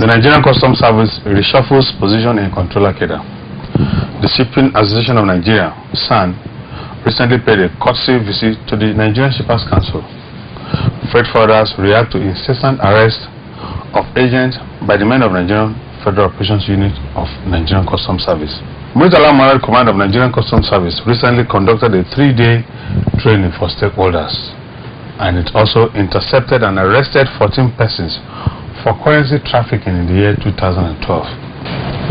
The Nigerian Customs Service reshuffles position in controller cadre. The Shipping Association of Nigeria, SAN, recently paid a courtesy visit to the Nigerian Shippers Council. Freight forwarders react to incessant arrest of agents by the men of Nigerian Federal Operations Unit of Nigerian Customs Service. Murtala Mohammed Command of Nigerian Customs Service recently conducted a 3-day training for stakeholders, and it also intercepted and arrested 14 persons for currency trafficking in the year 2012.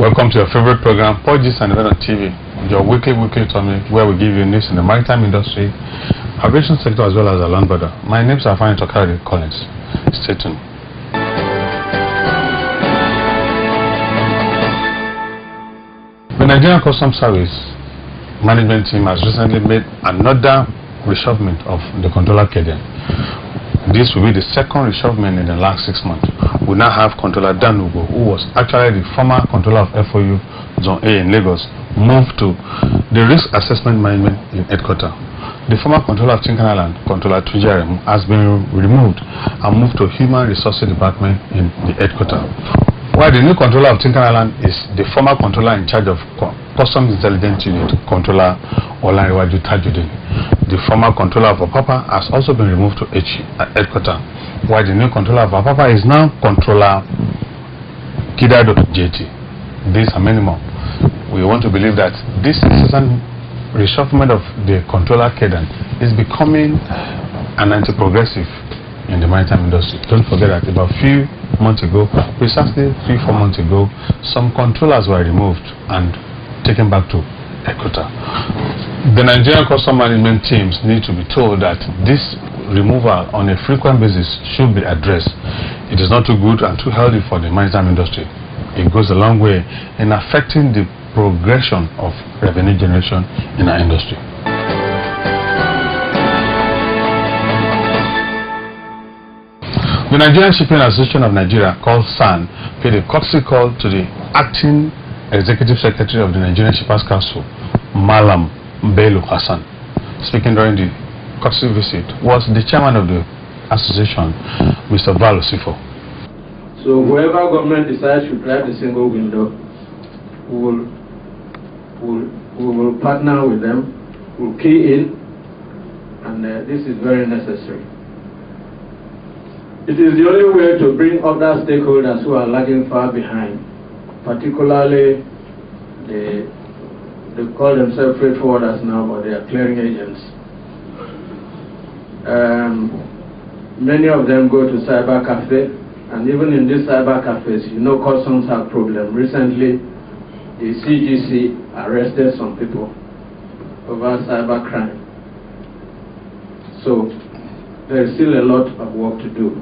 Welcome to your favorite program, Portgist and Event on TV, your weekly topic where we give you news in the maritime industry, aviation sector as well as the land border. My name is Afani Tokari Collins. Stay tuned. The Nigerian Customs Service management team has recently made another reshufflement of the controller cadre. This will be the second reshufflement in the last 6 months. We now have Controller Dan Ugo, who was actually the former controller of FOU Zone A in Lagos, moved to the Risk Assessment Management in headquarters. The former controller of Tinkan Island, Controller Tujarem, has been removed and moved to Human Resources Department in the headquarters. While the new controller of Tinkan Island is the former controller in charge of Customs Intelligence Unit, Controller Olanrewaju Tajudeen. The former controller of Apapa has also been removed to headquarters, while the new controller of Apapa is now Controller Kidado JT. These and many more. We want to believe that this incessant reshufflement of the controller cadre is becoming an anti-progressive in the maritime industry. Don't forget that about a few months ago, precisely 3-4 months ago, some controllers were removed and taken back to headquarters. The Nigerian custom management teams need to be told that this removal on a frequent basis should be addressed. It is not too good and too healthy for the maritime industry. It goes a long way in affecting the progression of revenue generation in our industry. The Nigerian Shipping Association of Nigeria, called SAN, paid a courtesy call to the acting Executive Secretary of the Nigerian Shippers Council, Malam Bello Hassan. Speaking during the courtesy visit was the chairman of the association, Mr. Valo Sifo. So whoever government decides to drive the single window, we will partner with them, we'll key in, and this is very necessary. It is the only way to bring other stakeholders who are lagging far behind, particularly they call themselves freight forwarders now, but they are clearing agents. Many of them go to cyber cafe, and even in these cyber cafes, you know, customs have problems. Recently, the CGC arrested some people over cyber crime. So there is still a lot of work to do.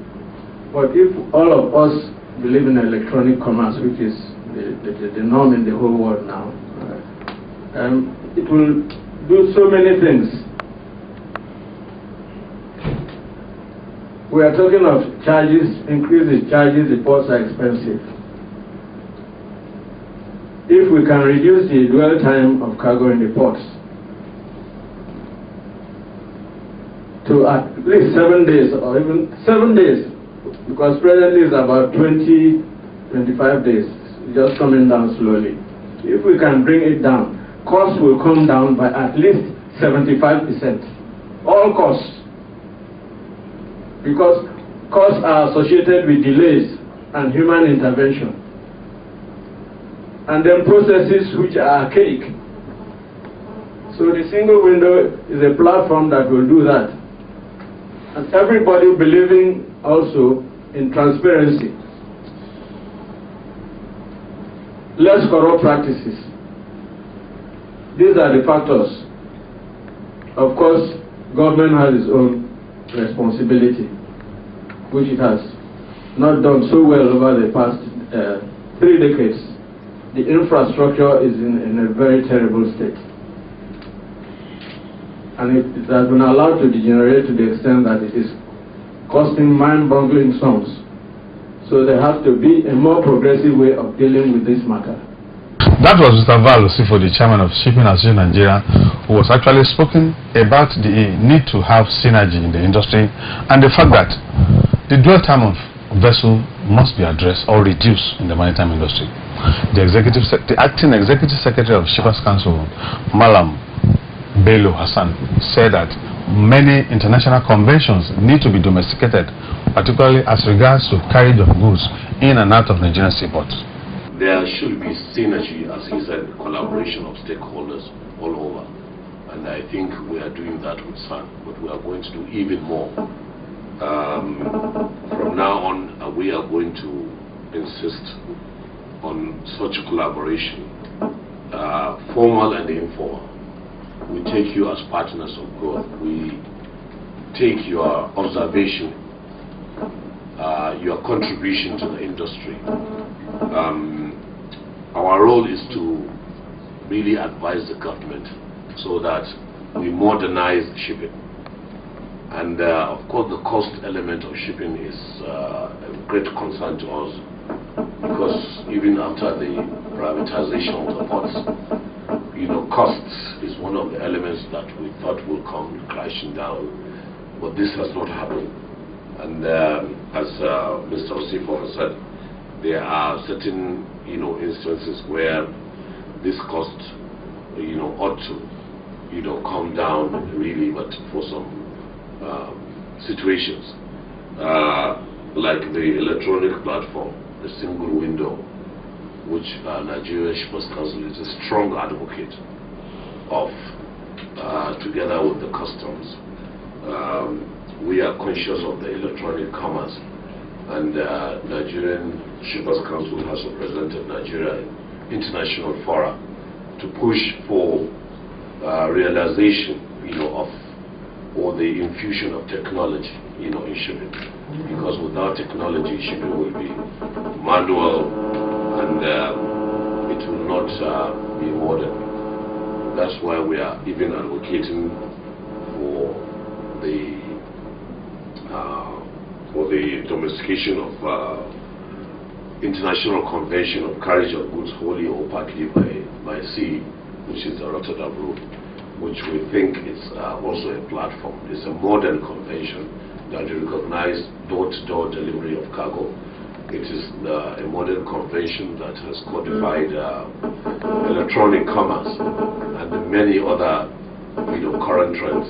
But if all of us believe in electronic commerce, which is the norm in the whole world now, it will do so many things. We are talking of charges, increases charges, the ports are expensive. If we can reduce the dwell time of cargo in the ports to at least 7 days, or even 7 days, because presently it's about 20-25 days, just coming down slowly. If we can bring it down, costs will come down by at least 75%. All costs. Because costs are associated with delays and human intervention. And then processes which are archaic. So the single window is a platform that will do that. And everybody believing also in transparency. Less corrupt practices. These are the factors. Of course, government has its own responsibility, which it has not done so well over the past 3 decades. The infrastructure is in a very terrible state. And it has been allowed to degenerate to the extent that it is costing mind-boggling sums. So there has to be a more progressive way of dealing with this matter. That was Mr. Valo Sifo, the chairman of Shipping Association Nigeria, who was actually speaking about the need to have synergy in the industry and the fact that the dwell time of vessel must be addressed or reduced in the maritime industry. The acting executive secretary of Shippers Council, Malam Bello Hassan, said that many international conventions need to be domesticated, particularly as regards to carriage of goods in and out of Nigerian seaports. There should be synergy, as he said, collaboration of stakeholders all over. And I think we are doing that with SAN, but we are going to do even more. From now on, we are going to insist on such collaboration, formal and informal. We take you as partners of growth. We take your observation, your contribution to the industry. Our role is to really advise the government so that we modernize shipping. And of course, the cost element of shipping is a great concern to us, because even after the privatization of the ports, costs is one of the elements that we thought will come crashing down, but this has not happened. And as Mr. Osifo has said, there are certain instances where this cost ought to come down really, but for some situations like the electronic platform, the single window, which Nigeria Shippers Council is a strong advocate of, together with the customs. We are conscious of the electronic commerce, and Nigerian Shippers Council has represented Nigeria in international fora to push for realization or the infusion of technology in shipping, because without technology, shipping will be manual and it will not be modern. That's why we are even advocating for the domestication of International Convention of Carriage of Goods wholly or partly by sea, which is the Rotterdam route, which we think is also a platform. It's a modern convention that recognizes door-to-door delivery of cargo. It is a modern convention that has codified electronic commerce and many other current trends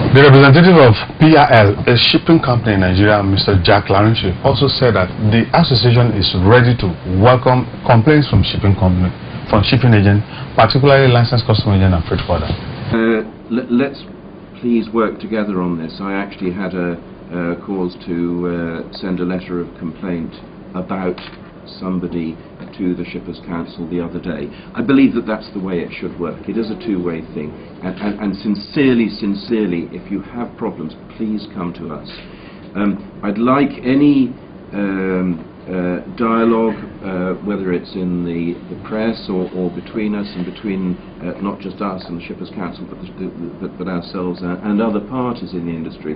The representative of PRL, a shipping company in Nigeria, Mr. Jack Larinche, also said that the association is ready to welcome complaints from shipping agents, particularly licensed custom agents and freight forwarders. Let's please work together on this. I actually had a cause to send a letter of complaint about somebody to the Shippers Council the other day. I believe that that's the way it should work. It is a two-way thing, and sincerely, if you have problems, please come to us. I'd like any dialogue, whether it's in the press or between us and between not just us and the Shippers Council, but ourselves and other parties in the industry,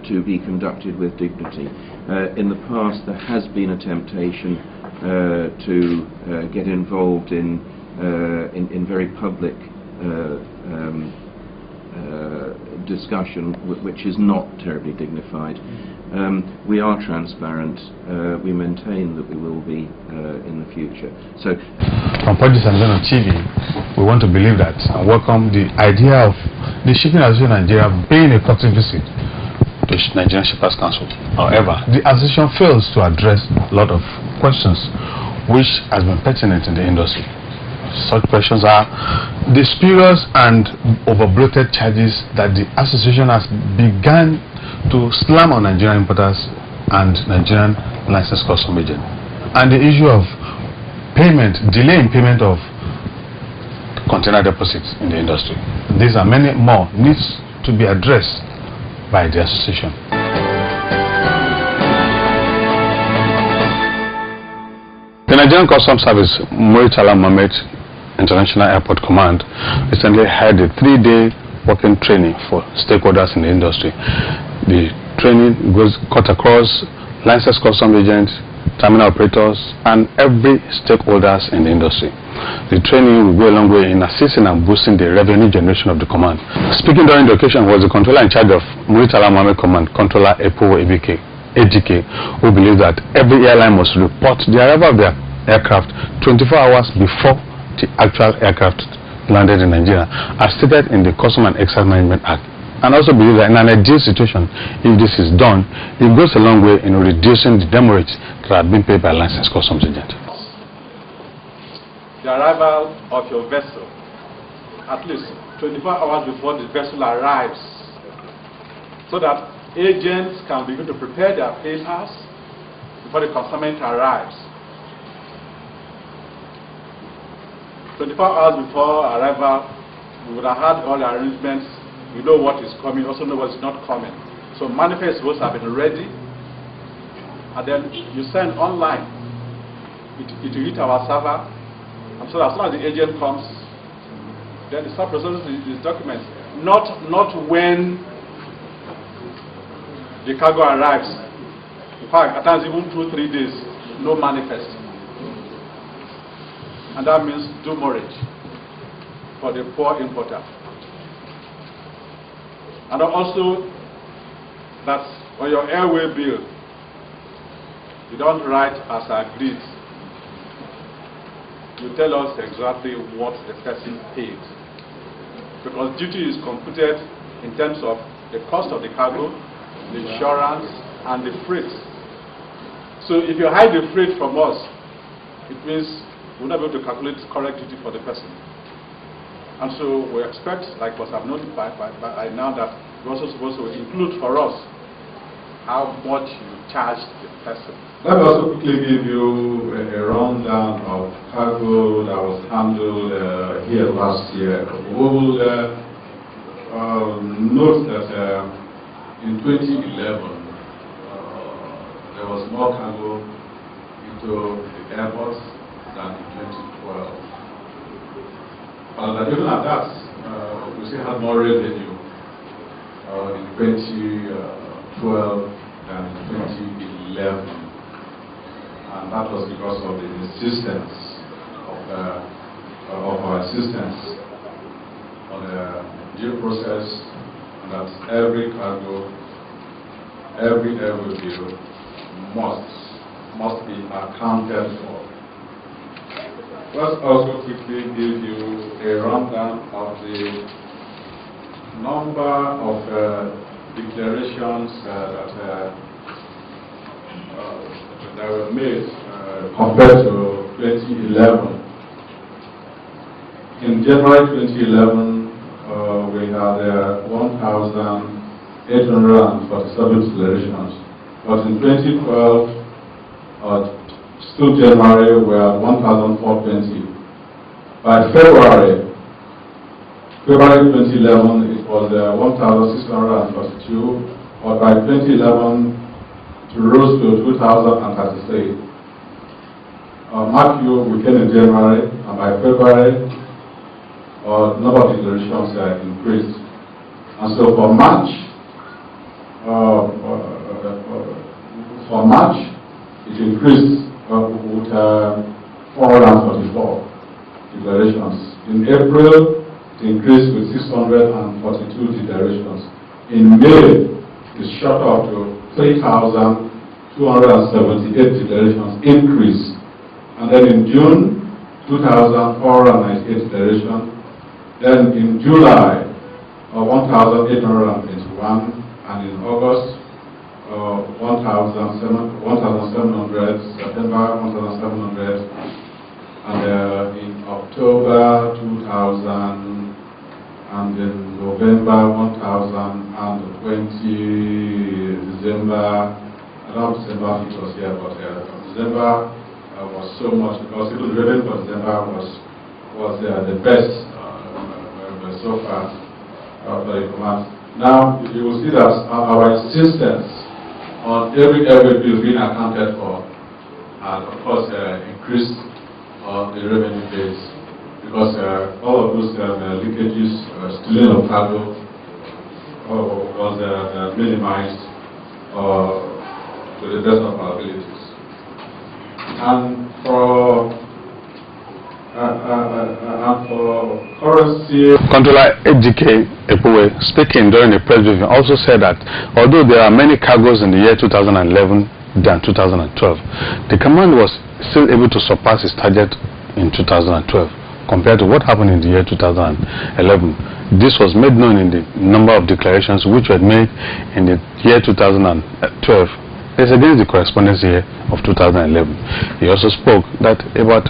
to be conducted with dignity. In the past, there has been a temptation to get involved in very public discussion, which is not terribly dignified. We are transparent. We maintain that we will be in the future. So, from Portgist and on TV, we want to believe that and welcome the idea of the Shipping Association of Nigeria paying a courtesy visit to Nigerian Shippers Council. However, the association fails to address a lot of questions which has been pertinent in the industry. Such questions are the spurious and over-bloated charges that the association has begun to slam on Nigerian importers and Nigerian licensed custom agents, and the issue of delay in payment of container deposits in the industry. These are many more needs to be addressed by the association. The Nigerian Customs Service Muritala Mohammed International Airport Command recently had a 3-day working training for stakeholders in the industry. The training cut across licensed custom agents, terminal operators, and every stakeholders in the industry. The training will go a long way in assisting and boosting the revenue generation of the command. Speaking during the occasion was the controller in charge of Muritala Mohammed Command, Controller Epo Ebike. AGK, who believe that every airline must report the arrival of their aircraft 24 hours before the actual aircraft landed in Nigeria, as stated in the Customs and Excise Management Act. And also believe that in an ideal situation, if this is done, it goes a long way in reducing the demurrage that are being paid by licensed customs agents. The arrival of your vessel, at least 24 hours before the vessel arrives, so that agents can begin to prepare their papers before the consignment arrives. 24 hours before arrival, we would have had all the arrangements. We know what is coming, also know what is not coming. So manifest supposed to have been ready, and then you send online. It will hit our server, and so as soon as the agent comes, then they start processing these documents. Not when the cargo arrives. In fact, at times even 2-3 days, no manifest. And that means demurrage for the poor importer. And also that on your airway bill, you don't write as agreed. You tell us exactly what the person paid. Because duty is computed in terms of the cost of the cargo, the insurance, and the freight. So if you hide the freight from us, it means we're not able to calculate correct duty for the person. And so we expect, like was notified by now, that we're also supposed to include for us how much you charge the person. Let me also quickly give you a rundown of cargo that was handled here last year. We will note that in 2011, there was more cargo into the airports than in 2012. But even at that, we still had more revenue in 2012 than in 2011. And that was because of the insistence of our assistants on the due process, and that every cargo, every airway bill must be accounted for. Let's also quickly give you a rundown of the number of declarations that were made compared to 2011. In January 2011, we had 1,847 declarations, but in 2012, still January, we are 1,420. By February 2011, it was 1,642, but by 2011, it rose to 2,033. Mark you, we came in January, and by February, the number of declarations increased. And so for March, it increased with 444 declarations. In April, it increased with 642 declarations. In May, it shot up to 3,278 declarations increase. And then in June, 2,498 declarations. Then in July, 1,821, and in August, 1,700, September 1,700, and in October 2,000, and in November 1,020, December, I don't know December it was here, but December was so much, because even revenue for December was the best so far for the command. Now you will see that our insistence on every bill being accounted for, and of course increased the revenue base, because all of those leakages, stealing of cargo, was minimized to the best of our abilities. And For currency, Controller AGK Epuwe, speaking during a press briefing, also said that although there are many cargoes in the year 2011 than 2012, the command was still able to surpass its target in 2012 compared to what happened in the year 2011. This was made known in the number of declarations which were made in the year 2012. It's against the correspondence year of 2011. He also spoke that about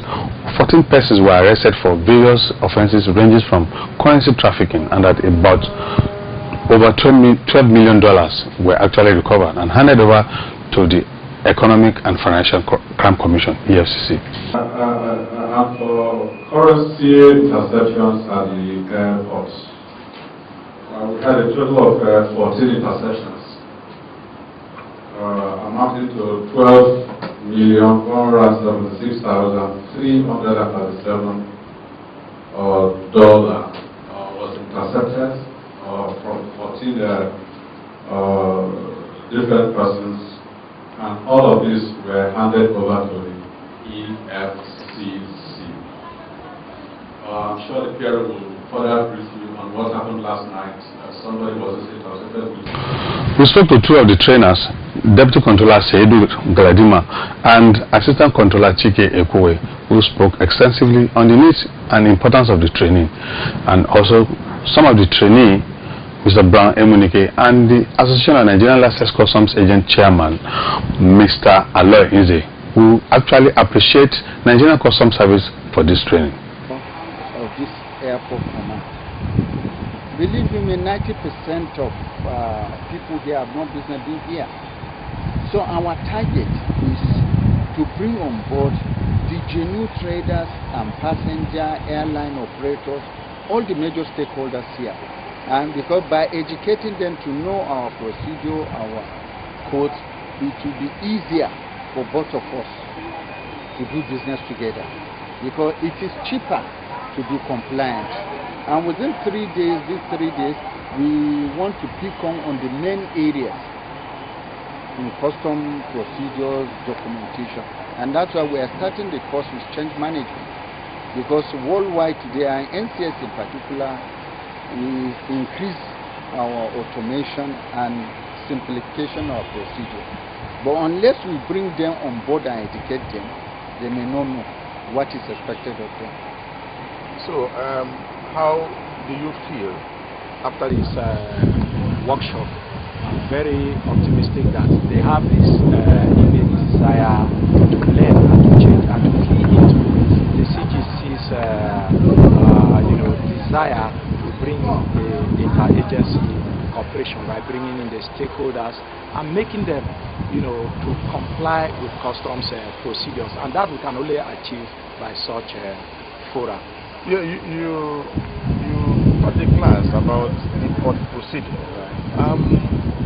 14 persons were arrested for various offenses ranging from currency trafficking, and that about over $12 million were actually recovered and handed over to the Economic and Financial Crime Commission, EFCC. And for currency interceptions at the airports, we had a total of 14 interceptions. Amounting to $12,176,337 was intercepted from 14 different persons, and all of these were handed over to the EFCC. I'm sure the PRO will further brief you on what happened last night. Somebody was intercepted with. We spoke to two of the trainers, Deputy Controller Seidu Galadima and Assistant Controller Chike Epuwe, who spoke extensively on the needs and importance of the training, and also some of the trainee, Mr. Brown Emunike, and the Association of Nigerian Licensed Customs Agent Chairman, Mr. Aloy Ize, who actually appreciate Nigerian Customs Service for this training. Of this airport command. Believe me, 90% of people here have no business being here. So our target is to bring on board the genuine traders and passenger airline operators, all the major stakeholders here. And because by educating them to know our procedure, our codes, it will be easier for both of us to do business together. Because it is cheaper to do compliance. And within 3 days, these 3 days, we want to pick on the main areas in custom procedures, documentation. And that's why we are starting the course with change management. Because worldwide today, and NCS in particular, we increase our automation and simplification of procedure. But unless we bring them on board and educate them, they may not know what is expected of them. So, how do you feel after this workshop? I'm very optimistic that they have this innate desire to learn and to change and to key into the CGC's desire to bring the interagency cooperation by bringing in the stakeholders and making them, to comply with customs procedures, and that we can only achieve by such fora. You taught the class about import procedure.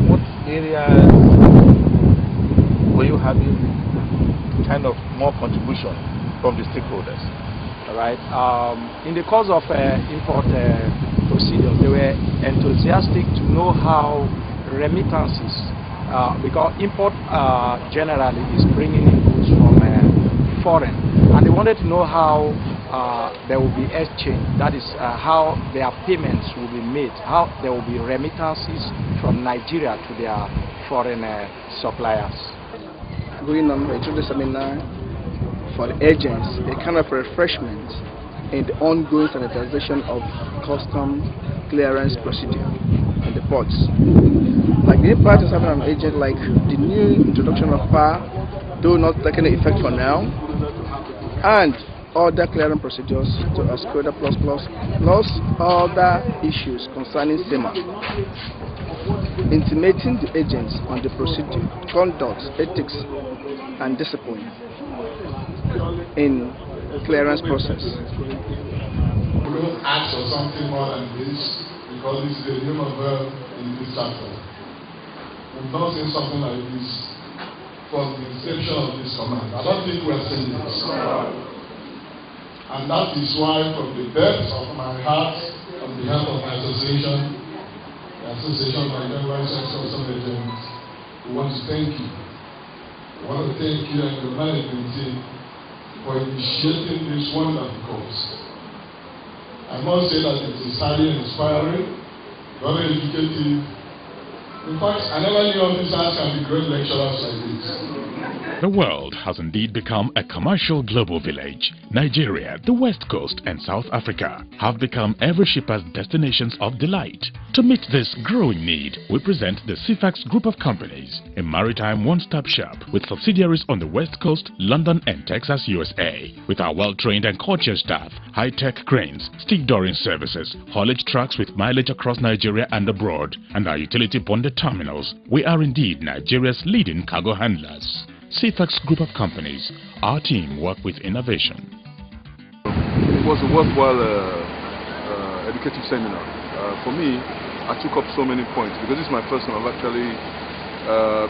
What areas were you having kind of more contribution from the stakeholders? All right. In the course of import procedures, they were enthusiastic to know how remittances, because import generally is bringing in goods from foreign, and they wanted to know how there will be exchange, that is how their payments will be made, how there will be remittances from Nigeria to their foreign suppliers. Going on to the seminar for the agents, a kind of refreshment in the ongoing sanitization of customs clearance procedure in the ports. Like the impact is having on an agent, like the new introduction of PAR, though not taking effect for now, and other clearance procedures to Ascoda++, plus other issues concerning SEMA. Intimating the agents on the procedure, conduct, ethics, and discipline in clearance process. We don't ask for something more than this because this is the name of God in this chapter. We've not seen something like this from the inception of this command. I don't think we are saying this. And that is why, from the depths of my heart, on behalf of my association, the Association of Nigerian Licensed Customs Agents, we want to thank you. We want to thank you and your management team for initiating this wonderful course. I must say that it is highly inspiring, very educative. In fact, I never knew officers can be great lecturers like this. The world has indeed become a commercial global village. Nigeria, the West Coast and South Africa have become every shipper's destinations of delight. To meet this growing need, we present the CFAX Group of Companies, a maritime one-stop shop with subsidiaries on the West Coast, London and Texas, USA. With our well-trained and courteous staff, high-tech cranes, stevedoring services, haulage trucks with mileage across Nigeria and abroad, and our utility bonded terminals, we are indeed Nigeria's leading cargo handlers. CFAX Group of Companies, our team work with innovation. It was a worthwhile educative seminar. For me, I took up so many points because this is my first time of actually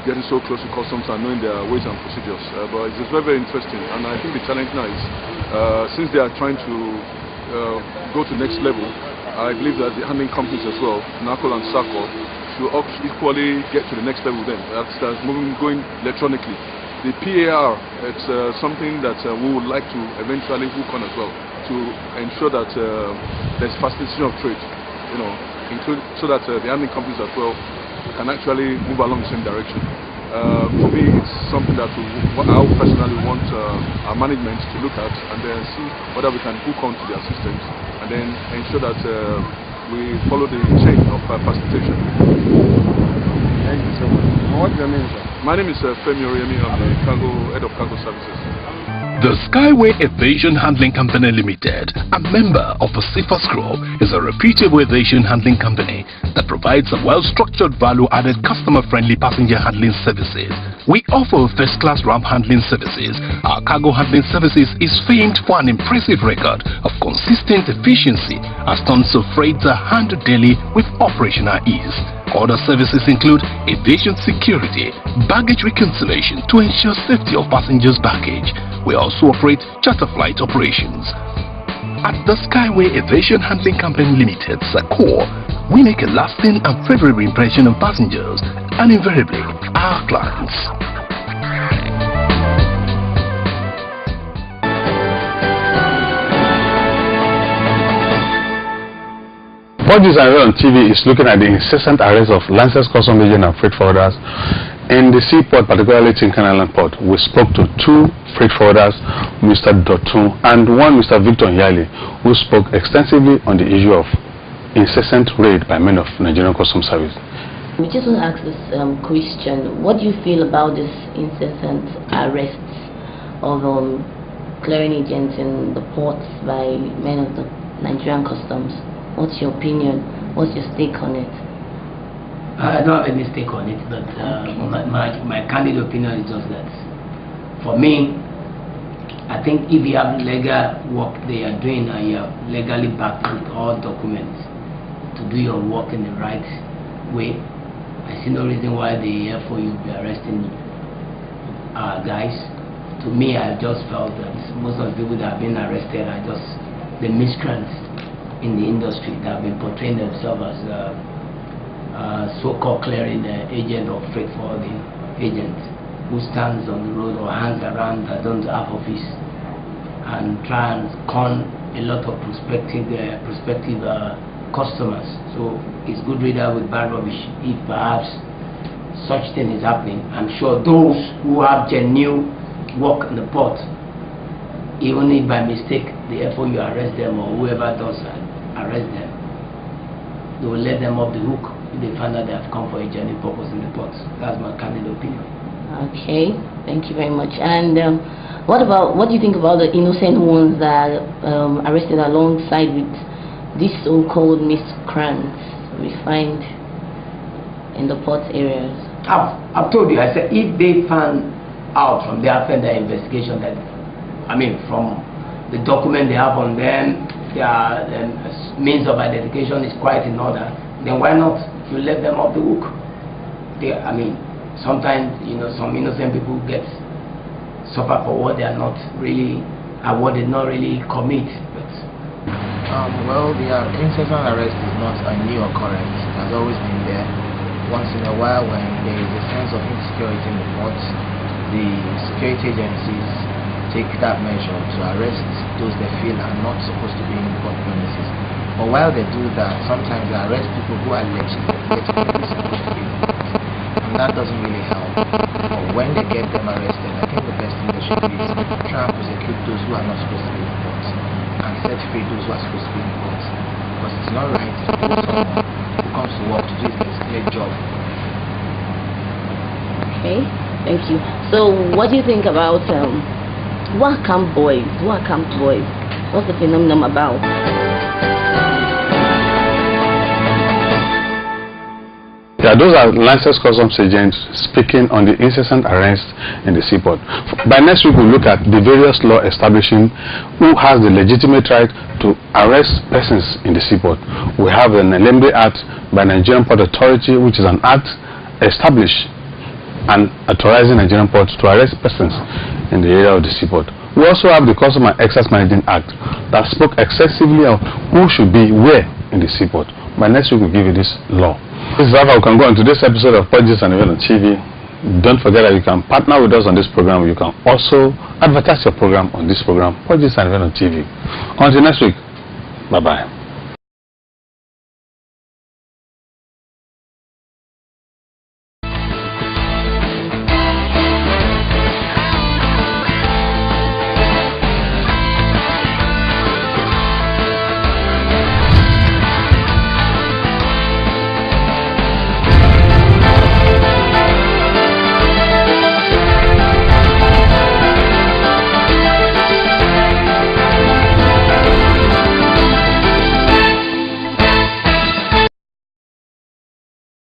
getting so close to customs and knowing their ways and procedures. But it's very, very interesting, and I think the challenge now is since they are trying to go to the next level, I believe that the handling companies as well, NACOL and SACOL, should equally get to the next level then. That's going electronically. The PAR, it's something that we would like to eventually hook on as well to ensure that there's facilitation of trade, you know, so that the handling companies as well can actually move along the same direction. For me, it's something that I personally want our management to look at and then see whether we can hook on to their systems and then ensure that we follow the chain of facilitation. Thank you so much. What's your name, sir? My name is Femi Oriemi. I'm the head of cargo services. The Skyway Aviation Handling Company Limited, a member of the CFAX Group, is a reputable aviation handling company that provides a well-structured, value-added, customer-friendly passenger handling services. We offer first-class ramp handling services. Our cargo handling services is famed for an impressive record of consistent efficiency as tons of freight are handled daily with operational ease. Other services include aviation security, baggage reconciliation to ensure safety of passengers' baggage. We also operate charter flight operations. At the Skyway Aviation Handling Company Limited, SACOR, we make a lasting and favorable impression on passengers and invariably our clients. Portgist on TV is looking at the incessant arrest of licensed custom agents and freight forwarders in the seaport, particularly Tinkan Island port. We spoke to two freight forwarders, Mr. Dotun and one Mr. Victor Yali, who spoke extensively on the issue of incessant raid by men of Nigerian Customs Service. We just want to ask this question. What do you feel about this incessant arrests of clearing agents in the ports by men of the Nigerian Customs? What's your opinion? What's your stake on it? I don't have any stake on it, but my candid opinion is just that for me, I think if you have legal work they are doing and you are legally backed with all documents to do your work in the right way, I see no reason why the FOU will be arresting our guys. To me, I just felt that most of the people that have been arrested are just the miscreants in the industry that have been portraying themselves as so-called clearing agent or freight forwarding agent who stands on the road or hangs around that don't have office and try and con a lot of prospective customers. So it's good reader with bad rubbish. If perhaps such thing is happening, I'm sure those who have genuine work in the port, even if by mistake the FOU arrest them or whoever does arrest them, they will let them off the hook if they find out they have come for a genuine purpose in the port. That's my candid opinion. Okay, thank you very much. And what do you think about the innocent ones that are arrested alongside with these so-called miscreants we find in the port areas? I've told you, I said if they found out from their offender investigation that, I mean, from the document they have on them, their means of identification is quite in order, then why not you let them off the hook? I mean, sometimes, you know, some innocent people suffer for what they are not really, what they not really commit. But well, the incessant arrest is not a new occurrence. It has always been there. Once in a while, when there is a sense of insecurity in the ports, the security agencies take that measure to arrest those they feel are not supposed to be in port premises. But while they do that, sometimes they arrest people who are legitimately supposed to be in port. And that doesn't really help. But when they get them arrested, I think the best thing they should do is try and prosecute those who are not supposed to be in port and set free those who are supposed to be in port. Because it's not right to hold someone who comes to work to do his legitimate job. Okay, thank you. So what do you think about what camp boys? What's the phenomenon about? Yeah, those are licensed customs agents speaking on the incessant arrest in the seaport. By next week, we'll look at the various law establishing who has the legitimate right to arrest persons in the seaport. We have an Elembe Act by Nigerian Port Authority, which is an act established and authorizing Nigerian ports to arrest persons in the area of the seaport. We also have the Custom and Excise Management Act that spoke excessively of who should be where in the seaport. By next week, we'll give you this law. This is how we can go on to this episode of Portgist and Event on TV. Don't forget that you can partner with us on this program. You can also advertise your program on this program, Portgist and Event on TV. Until next week, bye-bye.